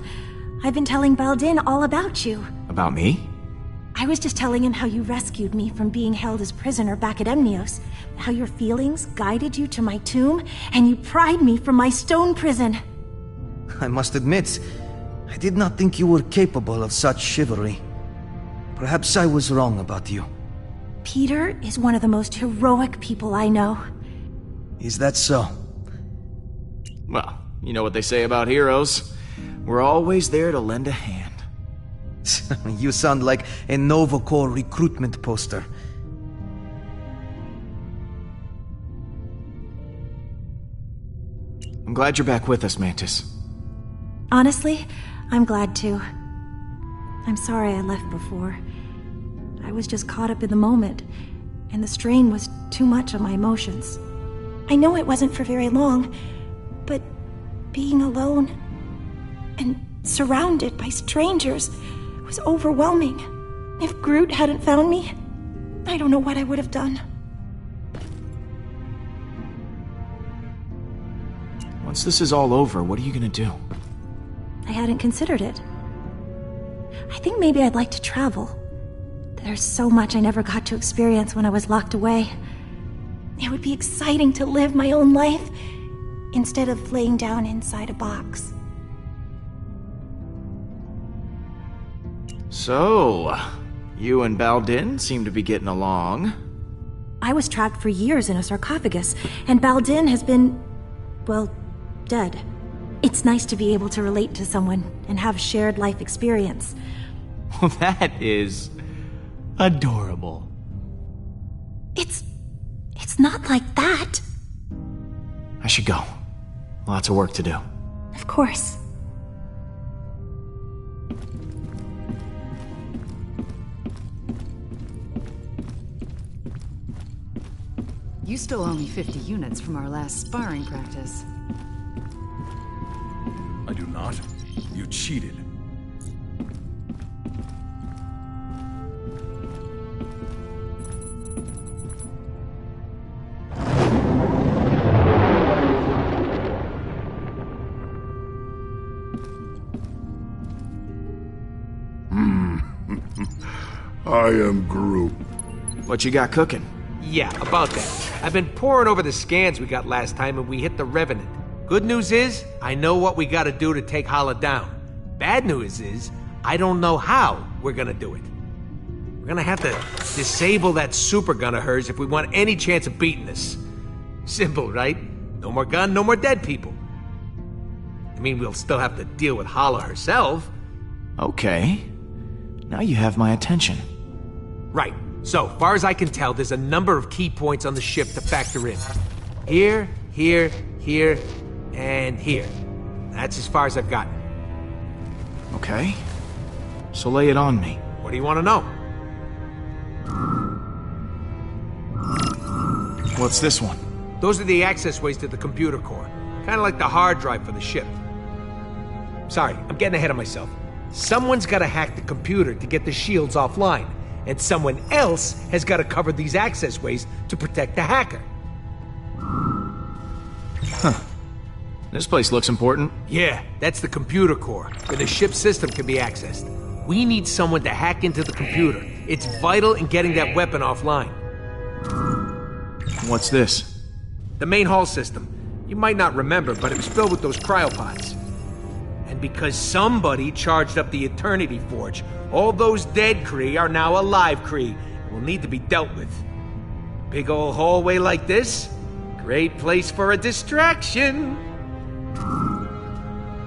I've been telling Baldin all about you. About me? I was just telling him how you rescued me from being held as prisoner back at Emnios, how your feelings guided you to my tomb, and you pried me from my stone prison. I must admit, I did not think you were capable of such chivalry. Perhaps I was wrong about you. Peter is one of the most heroic people I know. Is that so? Well, you know what they say about heroes. We're always there to lend a hand. You sound like a Nova Corps recruitment poster. I'm glad you're back with us, Mantis. Honestly, I'm glad too. I'm sorry I left before. I was just caught up in the moment, and the strain was too much on my emotions. I know it wasn't for very long, but being alone and surrounded by strangers was overwhelming. If Groot hadn't found me, I don't know what I would have done. Once this is all over, what are you gonna do? I hadn't considered it. I think maybe I'd like to travel. There's so much I never got to experience when I was locked away. It would be exciting to live my own life instead of laying down inside a box. So, you and Baldin seem to be getting along. I was trapped for years in a sarcophagus, and Baldin has been, well, dead. It's nice to be able to relate to someone and have shared life experience. Well, that is adorable. It's not like that. I should go. Lots of work to do. Of course. You stole only 50 units from our last sparring practice. I do not. You cheated. I am Groot. What you got cooking? Yeah, about that. I've been poring over the scans we got last time and we hit the Revenant. Good news is, I know what we gotta do to take Hala down. Bad news is, I don't know how we're gonna do it. We're gonna have to disable that super gun of hers if we want any chance of beating this. Simple, right? No more gun, no more dead people. I mean, we'll still have to deal with Hala herself. Okay. Now you have my attention. Right. So, far as I can tell, there's a number of key points on the ship to factor in. Here, here, here, and here. That's as far as I've gotten. Okay. So lay it on me. What do you want to know? What's this one? Those are the access ways to the computer core. Kind of like the hard drive for the ship. Sorry, I'm getting ahead of myself. Someone's got to hack the computer to get the shields offline, and someone else has got to cover these access ways to protect the hacker. Huh. This place looks important. Yeah, that's the computer core, where the ship's system can be accessed. We need someone to hack into the computer. It's vital in getting that weapon offline. What's this? The main hull system. You might not remember, but it was filled with those cryopods. And because somebody charged up the Eternity Forge, all those dead Kree are now alive Kree and will need to be dealt with. Big old hallway like this? Great place for a distraction.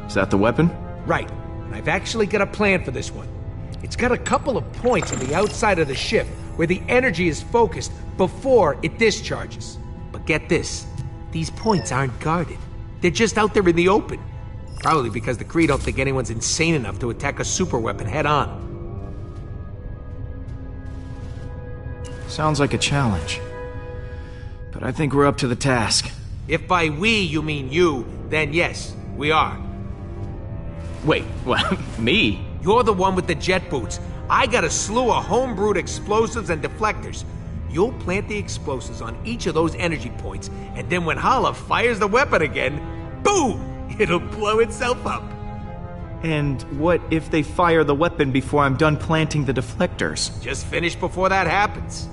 Is that the weapon? Right. And I've actually got a plan for this one. It's got a couple of points on the outside of the ship where the energy is focused before it discharges. But get this, these points aren't guarded. They're just out there in the open. Probably because the Kree don't think anyone's insane enough to attack a superweapon head-on. Sounds like a challenge. But I think we're up to the task. If by we you mean you, then yes, we are. Wait, what? Me? You're the one with the jet boots. I got a slew of homebrewed explosives and deflectors. You'll plant the explosives on each of those energy points, and then when Hala fires the weapon again, boom! It'll blow itself up. And what if they fire the weapon before I'm done planting the deflectors? Just finish before that happens.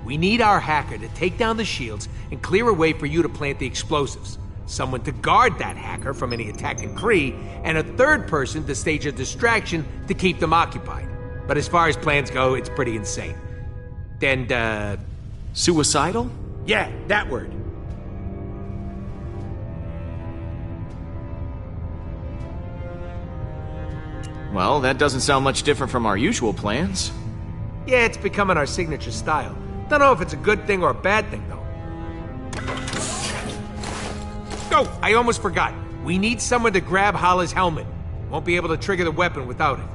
We need our hacker to take down the shields and clear a way for you to plant the explosives. Someone to guard that hacker from any attacking Kree, and a third person to stage a distraction to keep them occupied. But as far as plans go, it's pretty insane. And, Suicidal? Yeah, that word. Well, that doesn't sound much different from our usual plans. Yeah, it's becoming our signature style. Don't know if it's a good thing or a bad thing, though. Oh, I almost forgot. We need someone to grab Hala's helmet. Won't be able to trigger the weapon without it.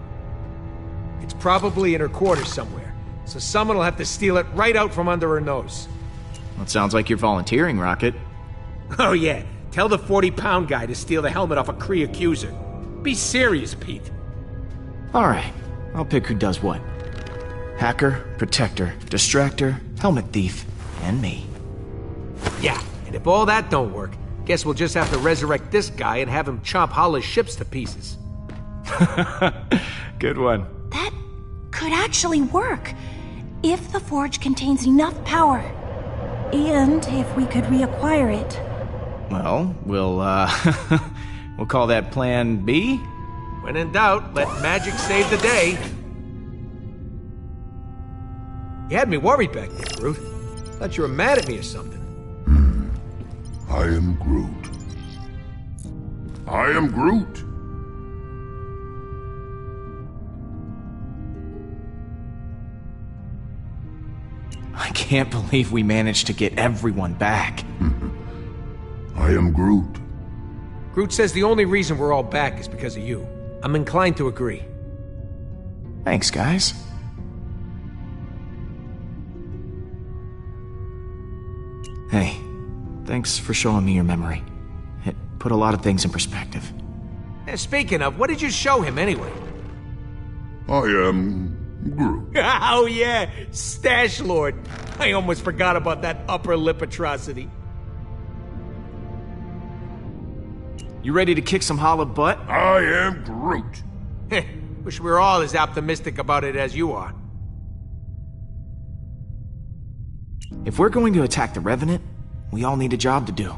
It's probably in her quarters somewhere, so someone will have to steal it right out from under her nose. Well, it sounds like you're volunteering, Rocket. Oh yeah, tell the 40-pound guy to steal the helmet off a Kree accuser. Be serious, Pete. Alright, I'll pick who does what. Hacker, protector, distractor, helmet thief, and me. Yeah, and if all that don't work, guess we'll just have to resurrect this guy and have him chop Hala's ships to pieces. Good one. That could actually work, if the forge contains enough power. And if we could reacquire it. Well, we'll call that Plan B? When in doubt, let magic save the day. You had me worried back there, Groot. Thought you were mad at me or something. I am Groot. I am Groot. I can't believe we managed to get everyone back. I am Groot. Groot says the only reason we're all back is because of you. I'm inclined to agree. Thanks, guys. Hey, Thanks for showing me your memory. It put a lot of things in perspective. Speaking of, what did you show him anyway? I am Groot. Oh yeah, Stash Lord. I almost forgot about that upper lip atrocity. You ready to kick some hollow butt? I am Groot. Wish we were all as optimistic about it as you are. If we're going to attack the Revenant, we all need a job to do.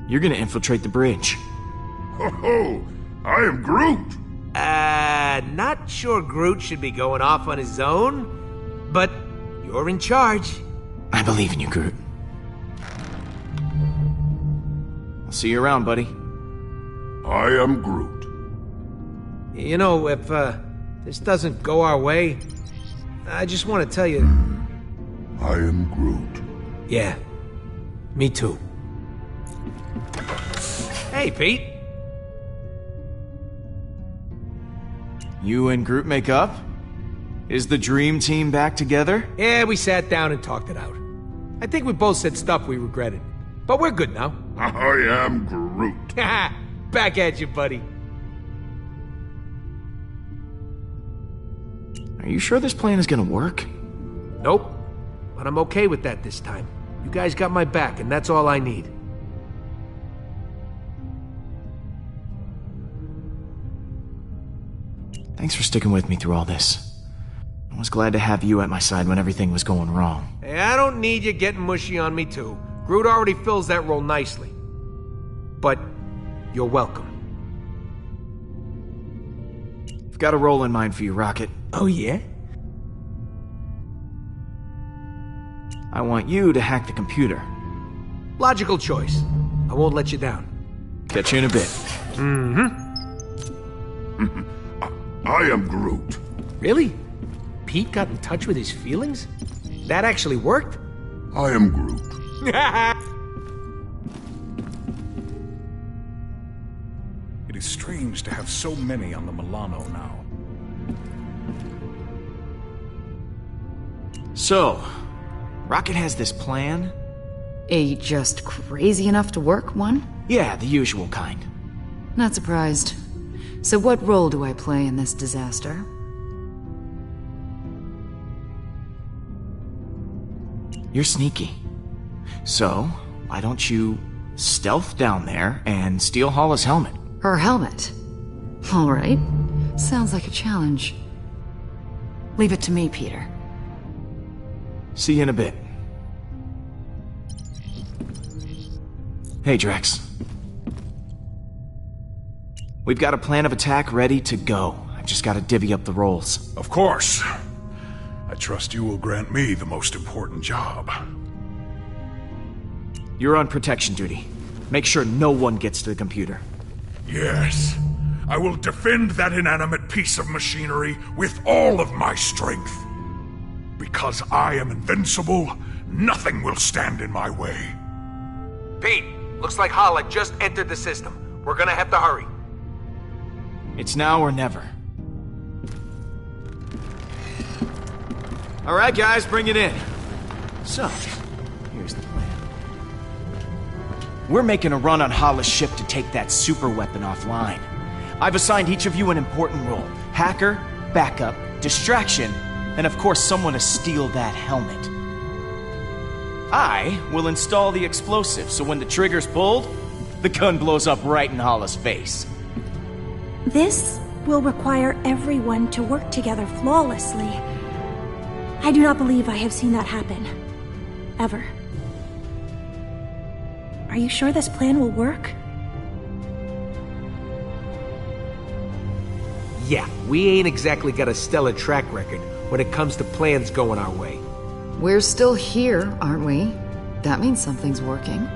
You're gonna infiltrate the bridge. Ho ho! I am Groot. Not sure Groot should be going off on his own, but you're in charge. I believe in you, Groot. I'll see you around, buddy. I am Groot. You know, if this doesn't go our way, I just want to tell you... I am Groot. Yeah, me too. Hey, Pete. You and Groot make up? Is the dream team back together? Yeah, we sat down and talked it out. I think we both said stuff we regretted. But we're good now. I am Groot. Back at you, buddy. Are you sure this plan is gonna work? Nope. But I'm okay with that this time. You guys got my back, and that's all I need. Thanks for sticking with me through all this. I was glad to have you at my side when everything was going wrong. Hey, I don't need you getting mushy on me, too. Groot already fills that role nicely. But you're welcome. I've got a role in mind for you, Rocket. Oh, yeah? I want you to hack the computer. Logical choice. I won't let you down. Catch you in a bit. Mm-hmm. I am Groot. Really? Pete got in touch with his feelings? That actually worked? I am Groot. It is strange to have so many on the Milano now. So, Rocket has this plan? A just crazy enough to work one? Yeah, the usual kind. Not surprised. So what role do I play in this disaster? You're sneaky. So, why don't you stealth down there and steal Hala's helmet? Her helmet? All right. Sounds like a challenge. Leave it to me, Peter. See you in a bit. Hey, Drax. We've got a plan of attack ready to go. I've just got to divvy up the roles. Of course. I trust you will grant me the most important job. You're on protection duty. Make sure no one gets to the computer. Yes. I will defend that inanimate piece of machinery with all of my strength. Because I am invincible, nothing will stand in my way. Pete, looks like Hala just entered the system. We're gonna have to hurry. It's now or never. All right, guys, bring it in. So, here's the plan. We're making a run on Hala's ship to take that super weapon offline. I've assigned each of you an important role. Hacker, backup, distraction, and of course someone to steal that helmet. I will install the explosive, so when the trigger's pulled, the gun blows up right in Hala's face. This will require everyone to work together flawlessly. I do not believe I have seen that happen. Ever. Are you sure this plan will work? Yeah, we ain't exactly got a stellar track record when it comes to plans going our way. We're still here, aren't we? That means something's working.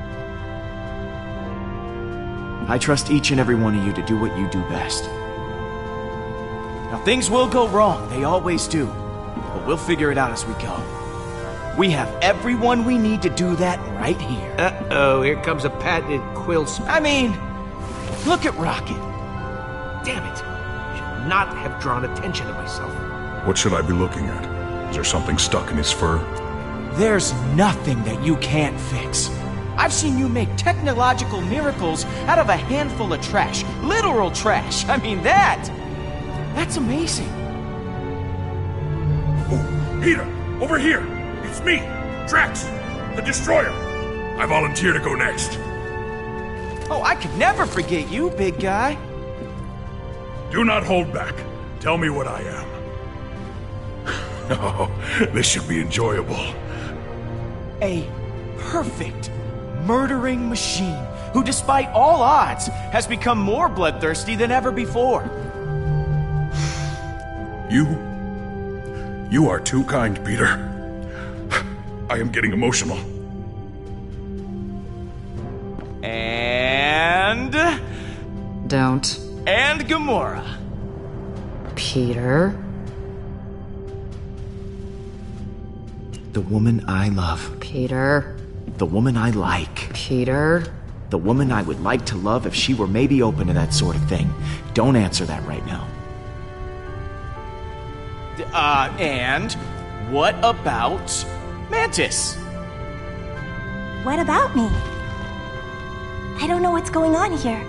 I trust each and every one of you to do what you do best. Now, things will go wrong, they always do, but we'll figure it out as we go. We have everyone we need to do that right here. Uh-oh, here comes a patented quill spell. I mean, Look at Rocket. Damn it. I should not have drawn attention to myself. What should I be looking at? Is there something stuck in his fur? There's nothing that you can't fix. I've seen you make technological miracles out of a handful of trash. Literal trash. I mean, that's amazing. Oh, Peter! Over here! It's me! Drax! The Destroyer! I volunteer to go next. Oh, I could never forget you, big guy. Do not hold back. Tell me what I am. Oh, this should be enjoyable. A perfect murdering machine who, despite all odds, has become more bloodthirsty than ever before. You are too kind, Peter. I am getting emotional. And... Don't. And Gamora. Peter? The woman I love. Peter? The woman I like. Peter? The woman I would like to love if she were maybe open to that sort of thing. Don't answer that right now. And what about Mantis? What about me? I don't know what's going on here.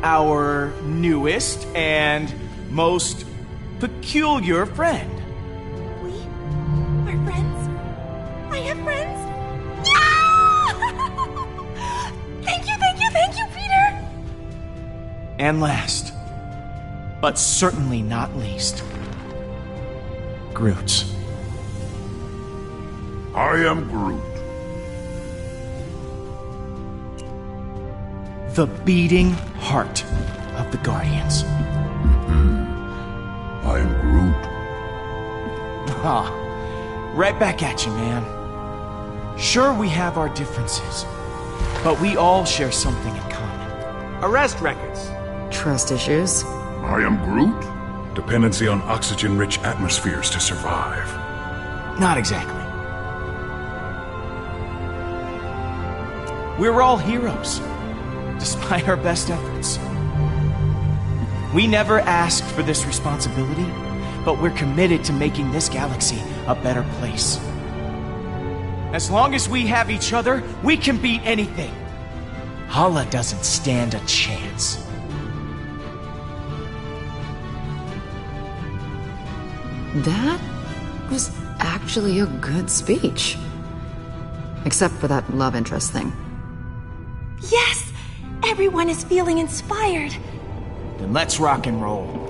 Our newest and most peculiar friend. We are friends? I have friends? Yeah! Thank you, Peter! And last, but certainly not least, Groot. I am Groot. The beating heart of the Guardians. I am Groot. Ah, right back at you, man. Sure, we have our differences, but we all share something in common. Arrest records. Trust issues. I am Groot. Dependency on oxygen-rich atmospheres to survive. Not exactly. We're all heroes, despite our best efforts. We never asked for this responsibility, but we're committed to making this galaxy a better place. As long as we have each other, we can beat anything. Hala doesn't stand a chance. That was actually a good speech. Except for that love interest thing. Yes! Everyone is feeling inspired. Then let's rock and roll.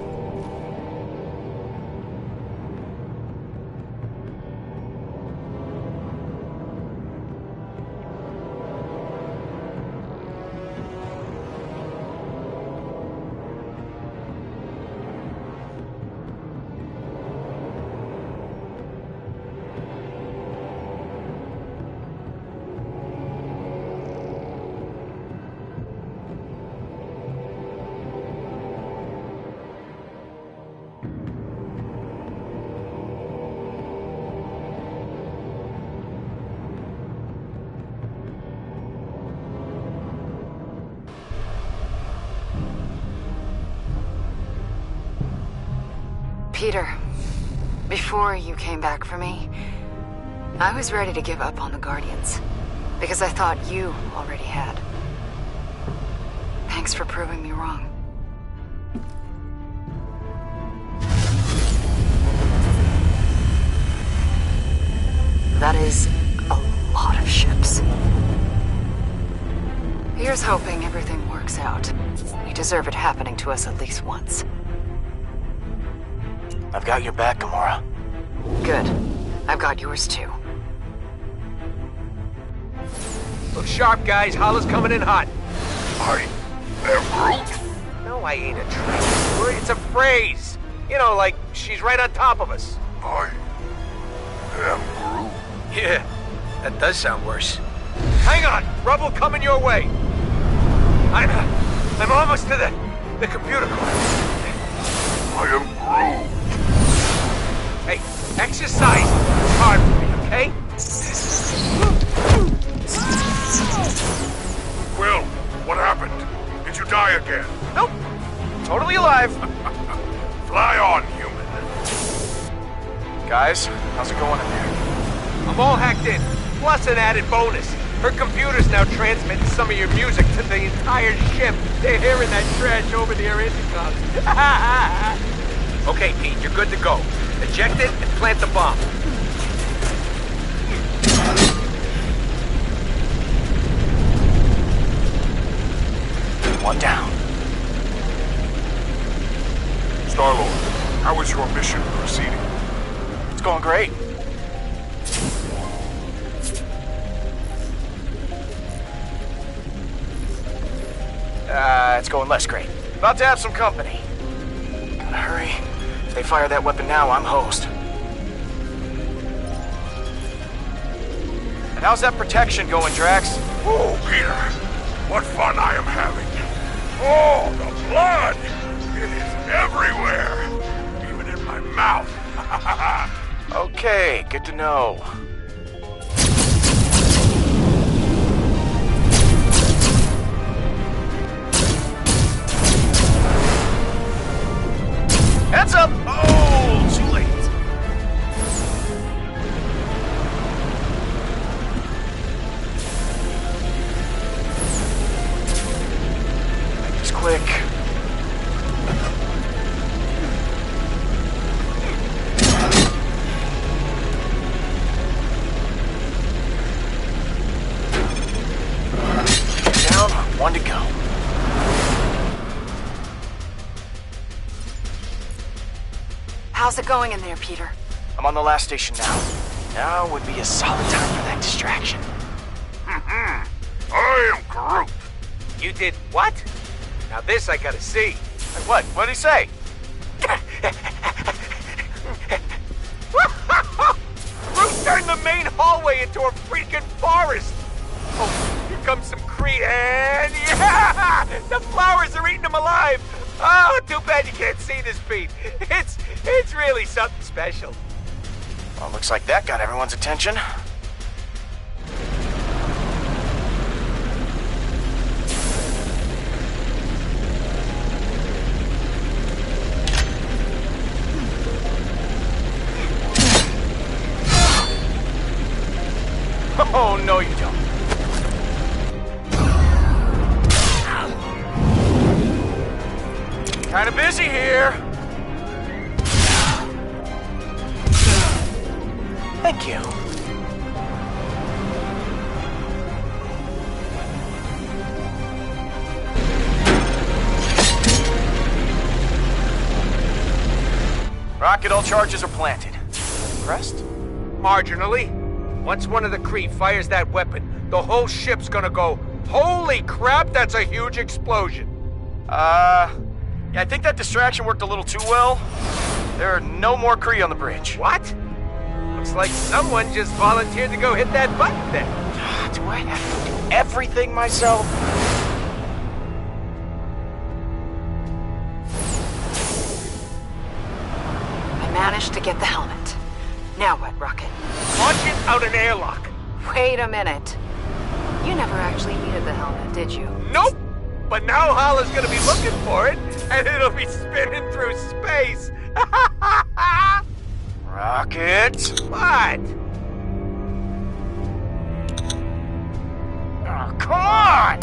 Peter, before you came back for me, I was ready to give up on the Guardians. Because I thought you already had. Thanks for proving me wrong. That is a lot of ships. Here's hoping everything works out. We deserve it happening to us at least once. I've got your back, Gamora. Good. I've got yours too. Look sharp, guys. Hala's coming in hot. I am Groot. No, I ain't a traitor. It's a phrase. You know, like she's right on top of us. I am Groot. Yeah, that does sound worse. Hang on! Rubble coming your way! I'm almost to the computer core. I am Groot. Hey, exercise is hard for me, okay? Will, what happened? die again? Nope. Totally alive. Fly on, human. Guys, how's it going in there? I'm all hacked in, plus an added bonus. Her computer's now transmitting some of your music to the entire ship. They're hearing that trash over their intercoms. Okay, Pete, you're good to go. Eject it and plant the bomb. One down. Star-Lord, how is your mission proceeding? It's going great. It's going less great. About to have some company. Gotta hurry. If they fire that weapon now, I'm hosed. And how's that protection going, Drax? Oh, Peter, what fun I am having. Oh, the blood! It is everywhere, even in my mouth. Okay, good to know. Heads up! Oh, too late. Make this quick. Down, one to go. How's it going in there, Peter? I'm on the last station now. Now would be a solid time for that distraction. I am Groot. You did what? Now this I gotta see. What? What'd he say? Groot turned the main hallway into a freaking forest! Oh, here comes some Kree, and yeah! The flowers are eating them alive! Oh, too bad you can't see this, Pete. It's really something special. Well, looks like that got everyone's attention. Oh, no you don't. Kinda busy here. Thank you. Rocket, all charges are planted. Impressed? Marginally. Once one of the Kree fires that weapon, the whole ship's gonna go, holy crap, that's a huge explosion. Yeah, I think that distraction worked a little too well. There are no more Kree on the bridge. What? Looks like someone just volunteered to go hit that button then. Do I have to do everything myself? I managed to get the helmet. Now what, Rocket? Launch it out an airlock. Wait a minute. You never actually needed the helmet, did you? Nope! But now Hala's gonna be looking for it, and it'll be spinning through space. Rocket! What? Oh, come on!